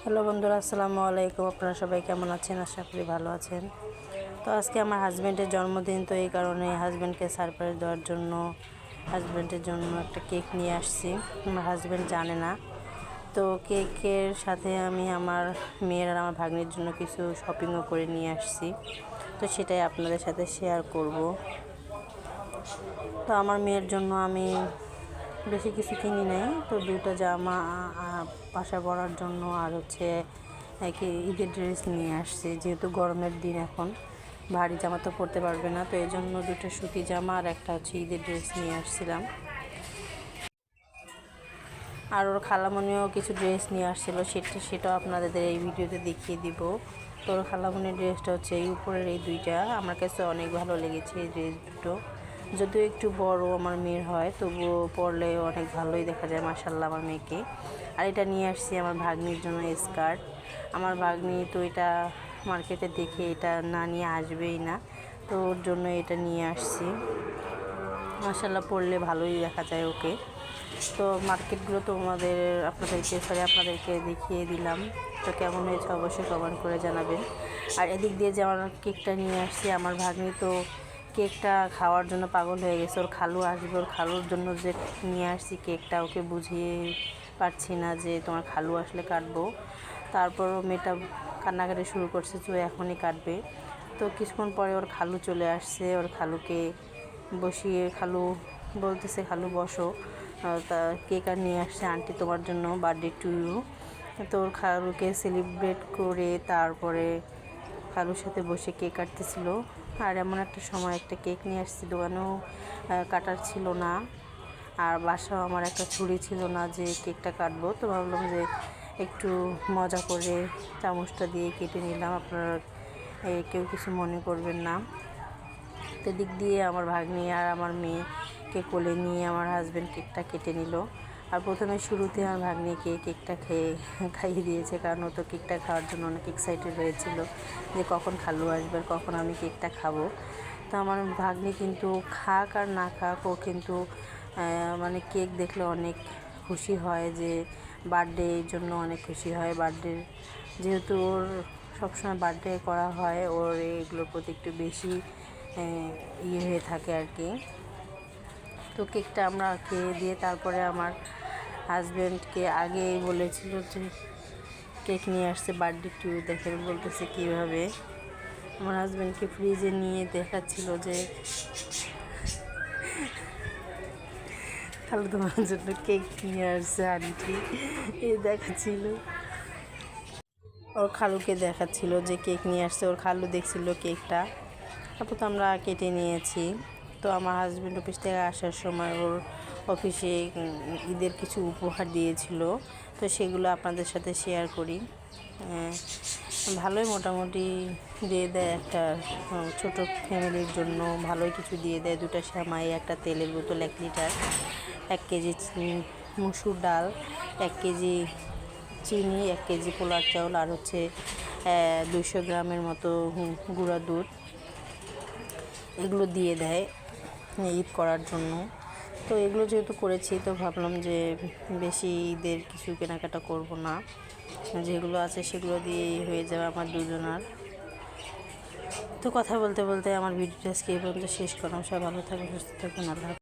Hello বন্ধুরা, আসসালামু আলাইকুম। আপনারা সবাই কেমন আছেন? আশা করি ভালো আছেন। তো আজকে আমার হাজব্যান্ডের জন্মদিন, তো এই কারণে হাজব্যান্ডকে সারপ্রাইজ দেওয়ার জন্য হাজব্যান্ডের জন্য একটা কেক নিয়ে আসছি। আমার হাজব্যান্ড জানে না। তো কেকের সাথে আমি আমার মেয়ের আর আমার ভাগ্নির জন্য কিছু শপিংও করে নিয়ে আসছি। তো সেটাই আপনাদের সাথে শেয়ার করব। তো আমার মেয়ের জন্য আমি বেশি কিছু কিনি নাই, তো দুটো জামা বাসা পরার জন্য আর হচ্ছে ঈদের ড্রেস নিয়ে আসছি। যেহেতু গরমের দিন, এখন ভারী জামা তো পরতে পারবে না, তো এই জন্য দুটো সুতি জামা আর একটা হচ্ছে ঈদের ড্রেস নিয়ে আসছিলাম। আর ওর খালামণিও কিছু ড্রেস নিয়ে আসছিলো, সেটাও আপনাদের এই ভিডিওতে দেখিয়ে দিব। তো ওর খালামণির ড্রেসটা হচ্ছে এই উপরের এই দুইটা, আমার কাছে অনেক ভালো লেগেছে এই ড্রেস দুটো। যদিও একটু বড় আমার মেয়ের হয়, তবুও পরলে অনেক ভালোই দেখা যায়, মাশাআল্লাহ আমার মেয়েকে। আর এটা নিয়ে আসছি আমার ভাগ্নির জন্য স্কার্ট। আমার ভাগ্নি তো এটা মার্কেটে দেখে এটা না নিয়ে আসবেই না, তো ওর জন্য এটা নিয়ে আসছি। মাশাআল্লাহ পরলে ভালোই দেখা যায় ওকে। তো মার্কেটগুলো তো আপনাদেরকে দেখিয়ে দিলাম। তো কেমন হয়েছে অবশ্যই কমেন্ট করে জানাবেন। আর এদিক দিয়ে যে আমার কেকটা নিয়ে আসছি, আমার ভাগ্নি তো কেকটা খাওয়ার জন্য পাগল হয়ে গেছে। ওর খালু আসবে, ওর খালুর জন্য যে নিয়ে আসছি কেকটা, ওকে বুঝিয়ে পারছি না যে তোমার খালু আসলে কাটবো। তারপরও মেয়েটা কান্নাকাটি শুরু করছে যে এখনই কাটবে। তো কিছুক্ষণ পরে ওর খালু চলে আসছে। ওর খালুকে বসিয়ে খালু বলতেছে, খালু বসো। তা কেক আর নিয়ে আসছে, আন্টি তোমার জন্য, বার্থডে টু ইউ। তো ওর খালুকে সেলিব্রেট করে তারপরে খালুর সাথে বসে কেক কাটতেছিল। আর এমন একটা সময় একটা কেক নিয়ে আসছি, দোকানেও কাটার ছিল না, আর বাসাও আমার একটা ছুরি ছিল না যে কেকটা কাটবো। তো ভাবলাম যে একটু মজা করে চামচটা দিয়ে কেটে নিলাম, আপনারা কেউ কিছু মনে করবেন না। তো দিক দিয়ে আমার ভাগ্নি আর আমার মেয়েকে কোলে নিয়ে আমার হাজব্যান্ড কেকটা কেটে নিল। আর প্রথমে শুরুতে আমার ভাগ্নিকে কেকটা খাইয়ে দিয়েছে, কারণ ও তো কেকটা খাওয়ার জন্য অনেক এক্সাইটেড হয়েছিল যে কখন খালু আসবে, কখন আমি কেকটা খাবো। তো আমার ভাগ্নি কিন্তু খাক আর না খাক, ও কিন্তু মানে কেক দেখলে অনেক খুশি হয়, যে বার্থডের জন্য অনেক খুশি হয়। যেহেতু ওর সবসময় বার্থডে করা হয়, ওর এগুলোর প্রতি একটু বেশি হয়ে থাকে আর কি। তো কেকটা আমরা খেয়ে দিয়ে তারপরে আমার হাজব্যান্ডকে আগেই বলেছিল যে কেক নিয়ে আসছে বার্থডে টু, দেখেন বলতেছে কীভাবে। আমার হাজব্যান্ডকে ফ্রিজে নিয়ে দেখাচ্ছিল যে খালু তোমার জন্য কেক নিয়ে আসছে আন্টি, দেখাচ্ছিল। ওর খালুকে দেখাচ্ছিল যে কেক নিয়ে আসছে, ওর খালু দেখছিল কেকটা। তারপর তো আমরা কেটে নিয়েছি। তো আমার হাজব্যান্ড অফিস থেকে আসার সময় ওর অফিসে ঈদের কিছু উপহার দিয়েছিল, তো সেগুলো আপনাদের সাথে শেয়ার করি। ভালোই মোটামুটি দিয়ে দেয়, একটা ছোট ফ্যামিলির জন্য ভালোই কিছু দিয়ে দেয়। দুটো সেমাই, একটা তেলের বোতল 1 লিটার, 1 কেজি মসুর ডাল, 1 কেজি চিনি, 1 কেজি পোলার চাউল, আর হচ্ছে 200 গ্রামের মতো গুঁড়া দুধ, এগুলো দিয়ে দেয় ঈদ করার জন্য। তো এগুলো যেহেতু করেছি, তো ভাবলাম যে বেশি ঈদের কিছু কেনাকাটা করব না, যেগুলো আছে সেগুলো দিয়েই হয়ে যাবে আমার দুজনার। তো কথা বলতে বলতে আমার ভিডিওটা আজকে এই পর্যন্ত শেষ করলাম। সবাই ভালো থাকুন, সুস্থ থাকুন, আল্লাহ।